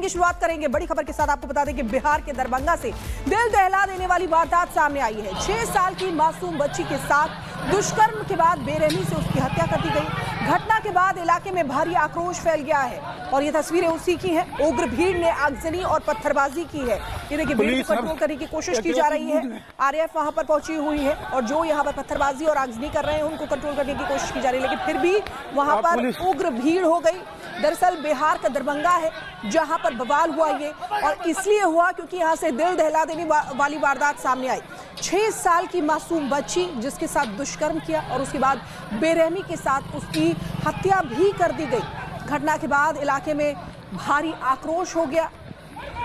Bulletin की शुरुआत करेंगे बड़ी खबर के साथ। आपको बता दें कि बिहार के दरभंगा से दिल दहला देने वाली वारदात सामने आई है। 6 साल की मासूम बच्ची के साथ दुष्कर्म के बाद बेरहमी से उसकी हत्या कर दी गई। घटना के बाद इलाके में भारी आक्रोश फैल गया है और ये तस्वीरें उसी की हैं। उग्र भीड़ ने आगजनी और पत्थरबाजी की है। ये देखिए, भीड़ को कंट्रोल करने की कोशिश की जा रही है। आरएएफ वहां पर पहुंची हुई है और जो यहाँ पर पत्थरबाजी और आगजनी कर रहे हैं उनको कंट्रोल करने की कोशिश की जा रही है, लेकिन फिर भी वहां पर उग्र भीड़ हो गई। दरअसल बिहार का दरभंगा है जहां पर बवाल हुआ ये, और इसलिए हुआ क्योंकि यहां से दिल दहला देने वाली वारदात सामने आई। 6 साल की मासूम बच्ची जिसके साथ दुष्कर्म किया और उसके बाद बेरहमी के साथ उसकी हत्या भी कर दी गई। घटना के बाद इलाके में भारी आक्रोश हो गया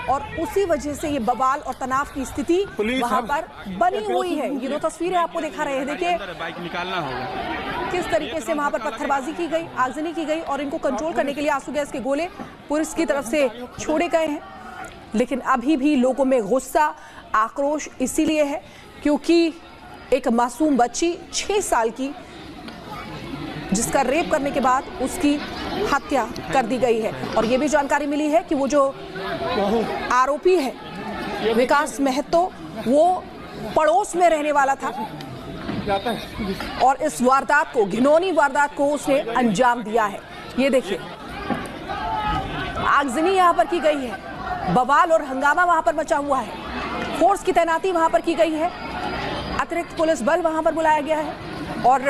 और उसी वजह से ये बवाल और तनाव की स्थिति वहां पर बनी हुई है। ये दो तस्वीरें आपको दिखा रहे हैं, देखिए किस तरीके से वहां पर पत्थरबाजी की गई, आगजनी की गई और इनको कंट्रोल करने के लिए आंसू गैस के गोले पुलिस की तरफ से छोड़े गए हैं। लेकिन अभी भी लोगों में गुस्सा, आक्रोश इसीलिए है क्योंकि एक मासूम बच्ची 6 साल की जिसका रेप करने के बाद उसकी हत्या कर दी गई है। और ये भी जानकारी मिली है कि वो जो आरोपी है विकास महतो, वो पड़ोस में रहने वाला था और इस वारदात को, घिनौनी वारदात को उसने अंजाम दिया है। ये देखिए, आगजनी यहाँ पर की गई है, बवाल और हंगामा वहां पर मचा हुआ है, फोर्स की तैनाती वहां पर की गई है, अतिरिक्त पुलिस बल वहां पर बुलाया गया है और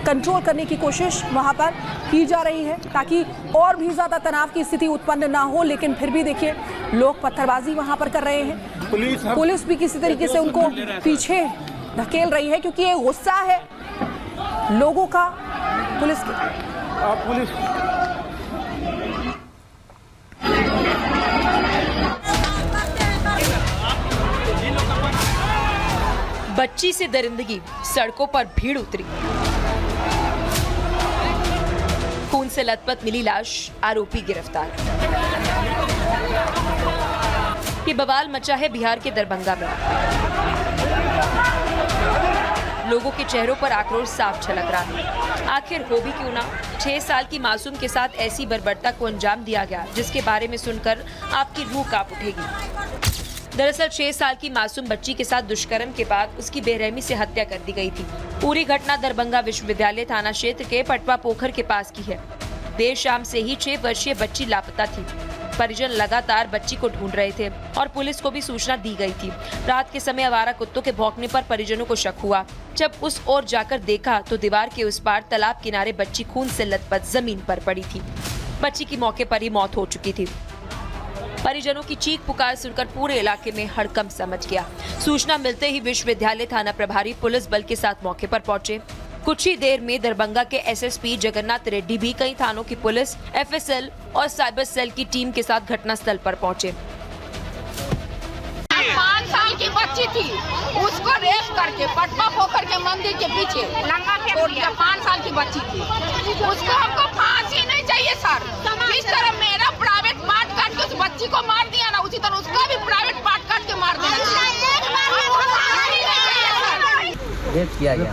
कंट्रोल करने की कोशिश वहां पर की जा रही है ताकि और भी ज्यादा तनाव की स्थिति उत्पन्न ना हो। लेकिन फिर भी देखिए, लोग पत्थरबाजी वहां पर कर रहे हैं। पुलिस भी किसी तरीके से उनको पीछे धकेल रही है क्योंकि ये गुस्सा है लोगों का पुलिस के। बच्ची से दरिंदगी, सड़कों पर भीड़ उतरी, खून से लथपथ मिली लाश, आरोपी गिरफ्तार। ये बवाल मचा है बिहार के दरभंगा में। लोगों के चेहरों पर आक्रोश साफ झलक रहा है। आखिर हो भी क्यों ना, 6 साल की मासूम के साथ ऐसी बर्बरता को अंजाम दिया गया जिसके बारे में सुनकर आपकी रूह कांप उठेगी। दरअसल 6 साल की मासूम बच्ची के साथ दुष्कर्म के बाद उसकी बेरहमी से हत्या कर दी गई थी। पूरी घटना दरभंगा विश्वविद्यालय थाना क्षेत्र के पटवा पोखर के पास की है। देर शाम से ही 6 वर्षीय बच्ची लापता थी। परिजन लगातार बच्ची को ढूंढ रहे थे और पुलिस को भी सूचना दी गई थी। रात के समय आवारा कुत्तों के भौंकने पर परिजनों को शक हुआ। जब उस ओर जाकर देखा तो दीवार के उस पार तालाब किनारे बच्ची खून से लथपथ जमीन पर पड़ी थी। बच्ची की मौके पर ही मौत हो चुकी थी। परिजनों की चीख पुकार सुनकर पूरे इलाके में हड़कंप मच गया। सूचना मिलते ही विश्वविद्यालय थाना प्रभारी पुलिस बल के साथ मौके पर पहुंचे। कुछ ही देर में दरभंगा के एसएसपी जगन्नाथ रेड्डी भी कई थानों की पुलिस, एफएसएल और साइबर सेल की टीम के साथ घटनास्थल पर पहुंचे। 5 साल की बच्ची थी, उसको रेप करके पटवा पोखर के मंदिर के पीछे लंगा फेंक दिया। 5 साल की बच्ची थी, उसको हमको फांसी नहीं चाहिए सर। जिस तरह मेरा प्राइवेट पार्ट काट के उस बच्ची को मार दिया ना, उसी तरह उसका भी प्राइवेट पार्ट काट के मार दिया। रेप किया गया,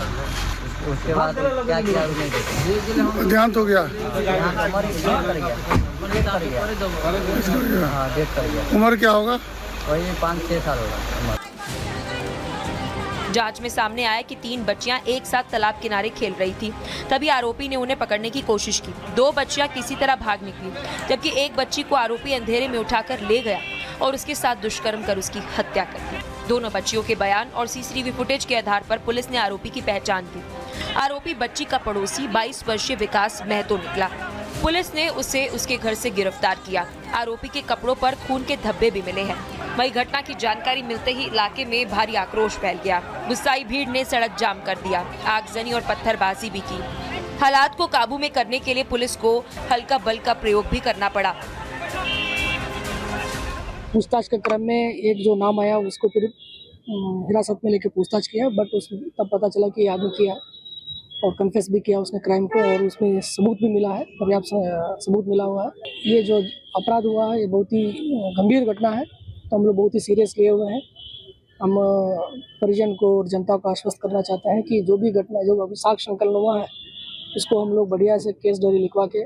उसके बाद क्या किया देहांत हो गया, डेथ कर गया। उम्र क्या होगा? वही 5-6 साल होगा। जांच में सामने आया कि 3 बच्चियां एक साथ तालाब किनारे खेल रही थी। तभी आरोपी ने उन्हें पकड़ने की कोशिश की। 2 बच्चियां किसी तरह भाग निकली, जबकि एक बच्ची को आरोपी अंधेरे में उठाकर ले गया और उसके साथ दुष्कर्म कर उसकी हत्या कर दी। दोनों बच्चियों के बयान और सीसीटीवी फुटेज के आधार पर पुलिस ने आरोपी की पहचान की। आरोपी बच्ची का पड़ोसी 22 वर्षीय विकास महतो निकला। पुलिस ने उसे उसके घर से गिरफ्तार किया। आरोपी के कपड़ों पर खून के धब्बे भी मिले हैं। वही घटना की जानकारी मिलते ही इलाके में भारी आक्रोश फैल गया। गुस्साई भीड़ ने सड़क जाम कर दिया, आगजनी और पत्थरबाजी भी की। हालात को काबू में करने के लिए पुलिस को हल्का बल का प्रयोग भी करना पड़ा। पूछताछ के क्रम में एक जो नाम आया उसको फिर हिरासत में लेके पूछताछ किया, बट उस तब पता चला कि आदमी किया और कन्फेस भी किया उसने क्राइम को, और उसमें सबूत भी मिला है, पर्याप्त सबूत मिला हुआ है। ये जो अपराध हुआ है ये बहुत ही गंभीर घटना है, तो हम लोग बहुत ही सीरियस लिए हुए हैं। हम परिजन को और जनता को आश्वस्त करना चाहते हैं कि जो भी घटना, जो अभी साक्ष्य संकलन हुआ है, इसको हम लोग बढ़िया से केस डायरी लिखवा के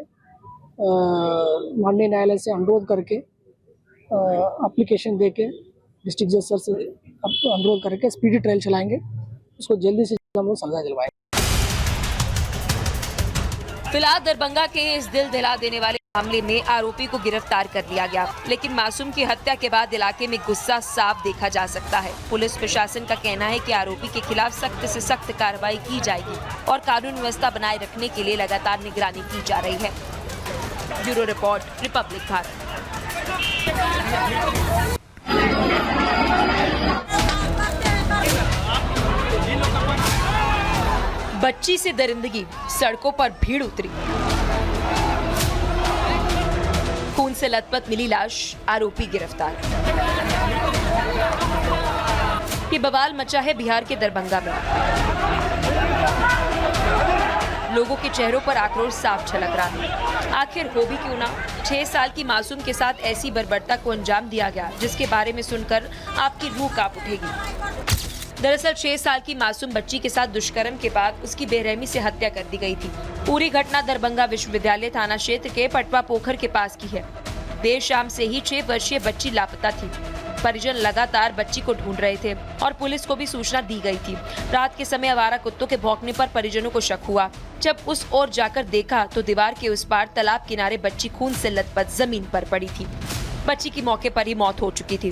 माननीय न्यायालय से अनुरोध करके एप्लीकेशन दे के डिस्ट्रिक्ट जज सर से अनुरोध करके स्पीडी ट्रायल चलाएंगे, उसको जल्दी से जल्द हम लोग सजा दिलवाएंगे। फिलहाल दरभंगा के इस दिल दिला देने वाले मामले में आरोपी को गिरफ्तार कर लिया गया, लेकिन मासूम की हत्या के बाद इलाके में गुस्सा साफ देखा जा सकता है। पुलिस प्रशासन का कहना है कि आरोपी के खिलाफ सख्त से सख्त कार्रवाई की जाएगी और कानून व्यवस्था बनाए रखने के लिए लगातार निगरानी की जा रही है। Bureau report, Republic Bharat. बच्ची से दरिंदगी, सड़कों पर भीड़ उतरी, खून से लथपथ मिली लाश, आरोपी गिरफ्तार। ये बवाल मचा है बिहार के दरभंगा में। लोगों के चेहरों पर आक्रोश साफ झलक रहा है। आखिर हो भी क्यों ना, 6 साल की मासूम के साथ ऐसी बर्बरता को अंजाम दिया गया जिसके बारे में सुनकर आपकी रूह कांप उठेगी। दरअसल 6 साल की मासूम बच्ची के साथ दुष्कर्म के बाद उसकी बेरहमी से हत्या कर दी गई थी। पूरी घटना दरभंगा विश्वविद्यालय थाना क्षेत्र के पटवा पोखर के पास की है। देर शाम से ही 6 वर्षीय बच्ची लापता थी। परिजन लगातार बच्ची को ढूंढ रहे थे और पुलिस को भी सूचना दी गई थी। रात के समय आवारा कुत्तों के भौंकने पर परिजनों को शक हुआ। जब उस ओर जाकर देखा तो दीवार के उस पार तालाब किनारे बच्ची खून से लथपथ जमीन पर पड़ी थी। बच्ची की मौके पर ही मौत हो चुकी थी।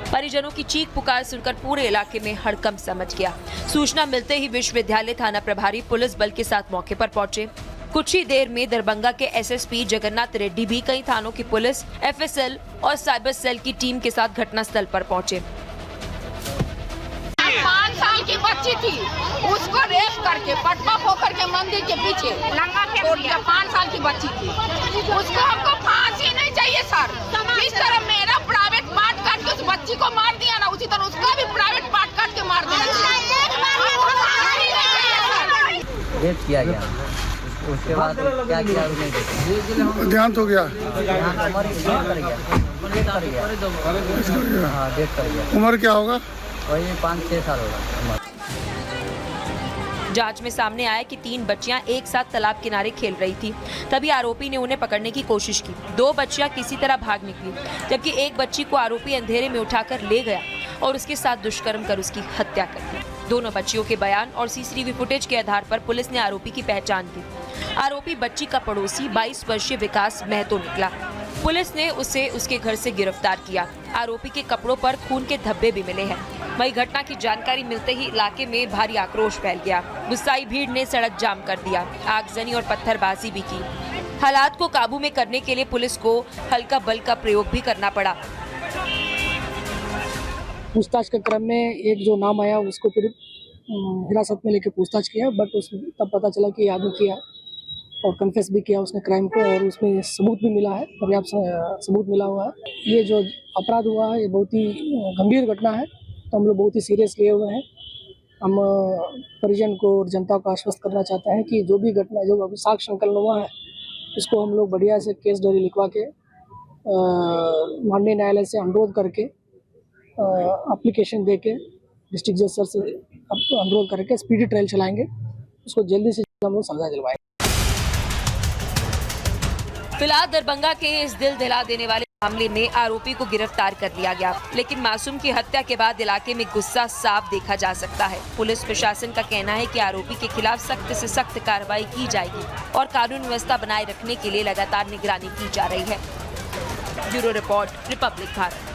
परिजनों की चीख पुकार सुनकर पूरे इलाके में हड़कंप मच गया। सूचना मिलते ही विश्वविद्यालय थाना प्रभारी पुलिस बल के साथ मौके पर पहुंचे। कुछ ही देर में दरभंगा के एसएसपी जगन्नाथ रेड्डी भी कई थानों की पुलिस, एफएसएल और साइबर सेल की टीम के साथ घटनास्थल पर पहुंचे। 5 साल की बच्ची थी, उसको रेप करके पटवा पोखर के मंदिर के पीछे लंगा फेंक दिया। 5 साल की बच्ची थी, उसको हमको फांसी नहीं चाहिए सर। जिस तरह मेरा प्राइवेट पार्ट काट के उस बच्ची को मार दिया ना, उसी तरह उसका भी प्राइवेट पार्ट काट के मार देना चाहिए। रेप किया गया, उसके बाद क्या किया नहीं देखा, देहांत हो गया, डेथ कर गया। उम्र क्या होगा? वही 5-6 साल होगा। जांच में सामने आया कि 3 बच्चियां एक साथ तालाब किनारे खेल रही थी। तभी आरोपी ने उन्हें पकड़ने की कोशिश की। 2 बच्चियां किसी तरह भाग निकली, जबकि एक बच्ची को आरोपी अंधेरे में उठाकर ले गया और उसके साथ दुष्कर्म कर उसकी हत्या कर दी। दोनों बच्चियों के बयान और सीसीटीवी फुटेज के आधार पर पुलिस ने आरोपी की पहचान की। आरोपी बच्ची का पड़ोसी 22 वर्षीय विकास महतो निकला। पुलिस ने उसे उसके घर से गिरफ्तार किया। आरोपी के कपड़ों पर खून के धब्बे भी मिले हैं। वही घटना की जानकारी मिलते ही इलाके में भारी आक्रोश फैल गया। गुस्साई भीड़ ने सड़क जाम कर दिया, आगजनी और पत्थरबाजी भी की। हालात को काबू में करने के लिए पुलिस को हल्का बल का प्रयोग भी करना पड़ा। पूछताछ के क्रम में एक जो नाम आया उसको फिर हिरासत में लेके पूछताछ किया, बट उस तब पता चला कि आदमी किया और कन्फेस भी किया उसने क्राइम को, और उसमें सबूत भी मिला है, पर्याप्त सबूत मिला हुआ है। ये जो अपराध हुआ है ये बहुत ही गंभीर घटना है, तो हम लोग बहुत ही सीरियस लिए हुए हैं। हम परिजन को और जनता को आश्वस्त करना चाहते हैं कि जो भी घटना, जो अभी साक्ष्य संकलन हुआ है, इसको हम लोग बढ़िया से केस डायरी लिखवा के माननीय न्यायालय से अनुरोध करके एप्लीकेशन दे के डिस्ट्रिक्ट जज सर से अनुरोध करके स्पीडी ट्रायल चलाएंगे, उसको जल्दी से जल्द हम लोग सजा दिलवाएंगे। फिलहाल दरभंगा के इस दिल दिला देने वाले मामले में आरोपी को गिरफ्तार कर लिया गया, लेकिन मासूम की हत्या के बाद इलाके में गुस्सा साफ देखा जा सकता है। पुलिस प्रशासन का कहना है कि आरोपी के खिलाफ सख्त से सख्त कार्रवाई की जाएगी और कानून व्यवस्था बनाए रखने के लिए लगातार निगरानी की जा रही है। Bureau report, Republic Bharat.